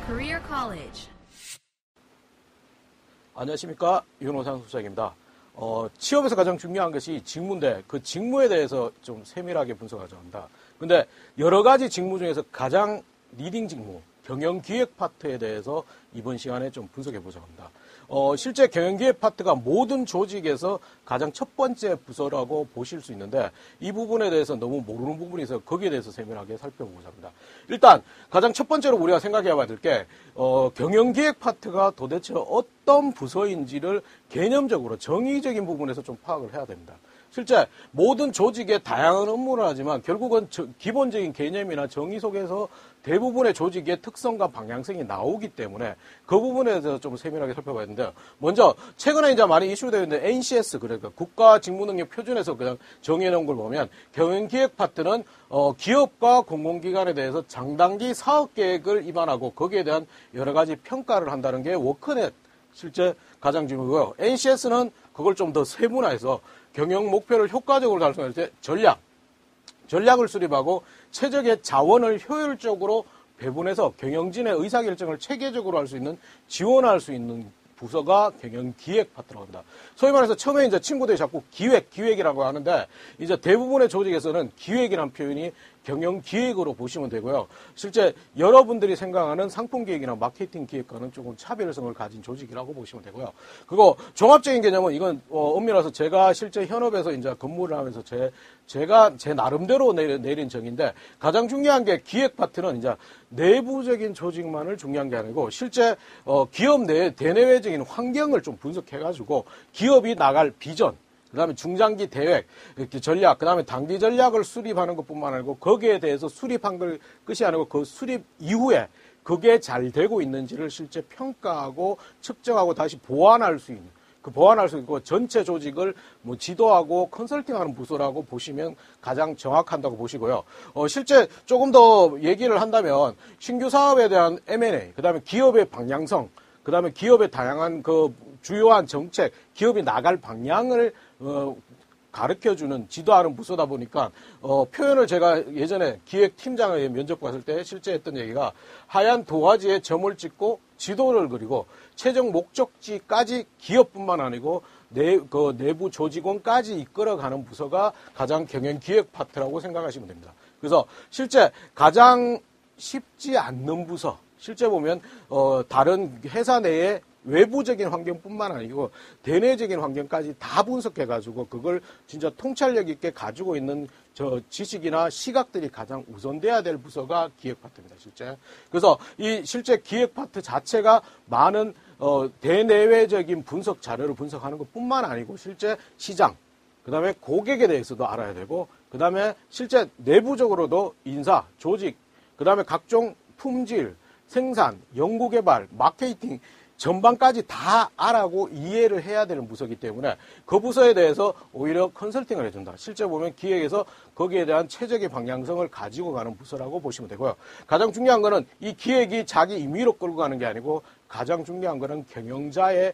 Career College. 안녕하십니까, 윤호상 수석입니다. 취업에서 가장 중요한 것이 직무인데 그 직무에 대해서 좀 세밀하게 분석하자 합니다. 근데 여러 가지 직무 중에서 가장 리딩 직무, 경영기획 파트에 대해서 이번 시간에 좀 분석해 보자 합니다. 실제 경영기획 파트가 모든 조직에서 가장 첫 번째 부서라고 보실 수 있는데 이 부분에 대해서 너무 모르는 부분이 있어서 거기에 대해서 세밀하게 살펴보고자 합니다. 일단 가장 첫 번째로 우리가 생각해 봐야 될 게 경영기획 파트가 도대체 어떤 부서인지를 개념적으로 정의적인 부분에서 좀 파악을 해야 됩니다. 실제 모든 조직에 다양한 업무를 하지만 결국은 기본적인 개념이나 정의 속에서 대부분의 조직의 특성과 방향성이 나오기 때문에 그 부분에 대해서 좀 세밀하게 살펴봐야 되는데, 먼저 최근에 이제 많이 이슈되어 있는 NCS, 그러니까 국가직무능력 표준에서 그냥 정해놓은 걸 보면 경영기획 파트는 기업과 공공기관에 대해서 장단기 사업계획을 입안하고 거기에 대한 여러 가지 평가를 한다는 게 워크넷 실제 가장 중요하고요. NCS는 그걸 좀 더 세분화해서 경영 목표를 효과적으로 달성할 때 전략을 수립하고 최적의 자원을 효율적으로 배분해서 경영진의 의사결정을 체계적으로 할 수 있는, 지원할 수 있는 부서가 경영기획 파트라고 합니다. 소위 말해서 처음에 이제 친구들이 자꾸 기획이라고 하는데 이제 대부분의 조직에서는 기획이라는 표현이 경영기획으로 보시면 되고요. 실제 여러분들이 생각하는 상품기획이나 마케팅 기획과는 조금 차별성을 가진 조직이라고 보시면 되고요. 그리고 종합적인 개념은 이건 엄밀해서 제가 실제 현업에서 이제 근무를 하면서 제가 제 나름대로 내린 정의인데, 가장 중요한 게 기획 파트는 이제 내부적인 조직만을 중요한 게 아니고 실제 기업 내 대내외적인 환경을 좀 분석해가지고 기업이 나갈 비전, 그 다음에 중장기 계획, 전략, 그 다음에 단기 전략을 수립하는 것뿐만 아니고 거기에 대해서 수립한 걸 끝이 아니고 그 수립 이후에 그게 잘 되고 있는지를 실제 평가하고 측정하고 다시 보완할 수 있는, 보완할 수 있고 전체 조직을 지도하고 컨설팅하는 부서라고 보시면 가장 정확한다고 보시고요. 실제 조금 더 얘기를 한다면 신규 사업에 대한 M&A, 그 다음에 기업의 방향성, 그 다음에 기업의 다양한 그 주요한 정책, 기업이 나갈 방향을 가르쳐주는, 지도하는 부서다 보니까 표현을 제가 예전에 기획팀장의 면접 갔을 때 실제 했던 얘기가 하얀 도화지에 점을 찍고 지도를 그리고 최종 목적지까지 기업뿐만 아니고 내부 조직원까지 이끌어가는 부서가 가장 경영기획 파트라고 생각하시면 됩니다. 그래서 실제 가장 쉽지 않는 부서, 실제 보면 다른 회사 내에 외부적인 환경뿐만 아니고 대내적인 환경까지 다 분석해가지고 그걸 진짜 통찰력 있게 가지고 있는 지식이나 시각들이 가장 우선돼야 될 부서가 기획 파트입니다, 실제. 그래서 이 실제 기획 파트 자체가 많은 대내외적인 분석 자료를 분석하는 것뿐만 아니고 실제 시장, 그 다음에 고객에 대해서도 알아야 되고, 그 다음에 실제 내부적으로도 인사, 조직, 그 다음에 각종 품질, 생산, 연구개발, 마케팅 전반까지 다 알아고 이해를 해야 되는 부서이기 때문에 그 부서에 대해서 오히려 컨설팅을 해준다. 실제 보면 기획에서 거기에 대한 최적의 방향성을 가지고 가는 부서라고 보시면 되고요. 가장 중요한 거는 이 기획이 자기 임의로 끌고 가는 게 아니고 가장 중요한 거는 경영자의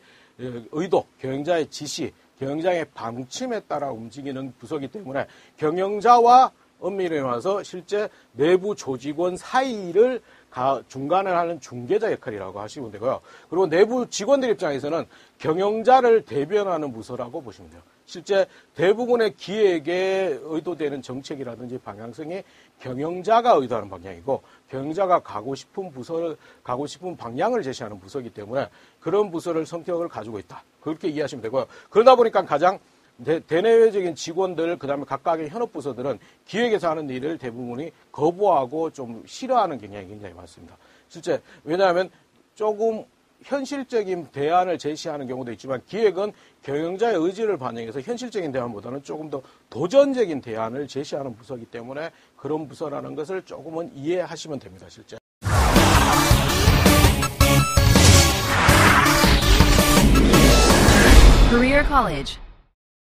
의도, 경영자의 지시, 경영자의 방침에 따라 움직이는 부서이기 때문에 경영자와 엄밀히 말해서 실제 내부 조직원 사이를 중간을 하는 중개자 역할이라고 하시면 되고요. 그리고 내부 직원들 입장에서는 경영자를 대변하는 부서라고 보시면 돼요. 실제 대부분의 기획에 의도되는 정책이라든지 방향성이 경영자가 의도하는 방향이고 경영자가 가고 싶은 방향을 제시하는 부서이기 때문에 그런 부서를 성격을 가지고 있다. 그렇게 이해하시면 되고요. 그러다 보니까 가장 대내외적인 직원들, 그 다음에 각각의 현업부서들은 기획에서 하는 일을 대부분이 거부하고 좀 싫어하는 경향이 굉장히 많습니다. 실제, 왜냐하면 조금 현실적인 대안을 제시하는 경우도 있지만 기획은 경영자의 의지를 반영해서 현실적인 대안보다는 조금 더 도전적인 대안을 제시하는 부서이기 때문에 그런 부서라는 것을 조금은 이해하시면 됩니다, 실제. Career College.